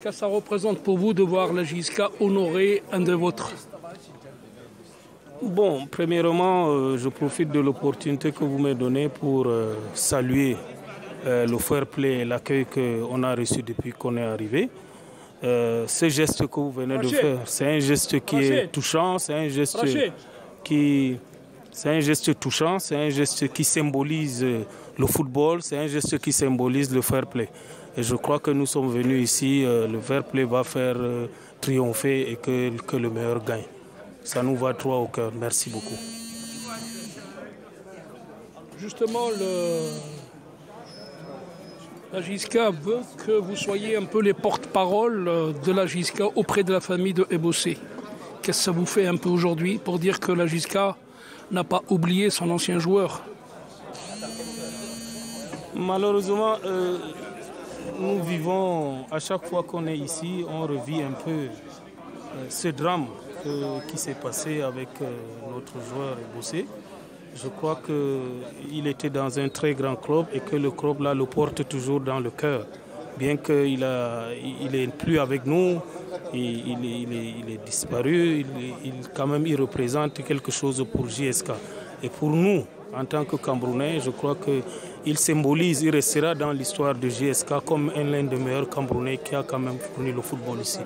Qu'est-ce que ça représente pour vous de voir la JSK honorer un de vôtres? Bon, premièrement, je profite de l'opportunité que vous me donnez pour saluer le fair play et l'accueil qu'on a reçu depuis qu'on est arrivé. Ce geste que vous venez de faire, c'est un geste qui est touchant, c'est un geste touchant, c'est un geste qui symbolise le football, c'est un geste qui symbolise le fair play. Et je crois que nous sommes venus ici, le fair play va faire triompher et que le meilleur gagne. Ça nous va droit au cœur. Merci beaucoup. Justement, la JSK veut que vous soyez un peu les porte-parole de la JSK auprès de la famille de Ebossé. Qu'est-ce que ça vous fait un peu aujourd'hui pour dire que la JSK n'a pas oublié son ancien joueur? Malheureusement, nous vivons, à chaque fois qu'on est ici, on revit un peu ce drame qui s'est passé avec notre joueur Ebossé. Je crois qu'il était dans un très grand club et que le club là le porte toujours dans le cœur. Bien qu'il n'est plus avec nous, il est disparu, quand même il représente quelque chose pour JSK. Et pour nous, en tant que Camerounais, je crois qu'il symbolise, il restera dans l'histoire de JSK comme l'un des meilleurs Camerounais qui a quand même fourni le football ici.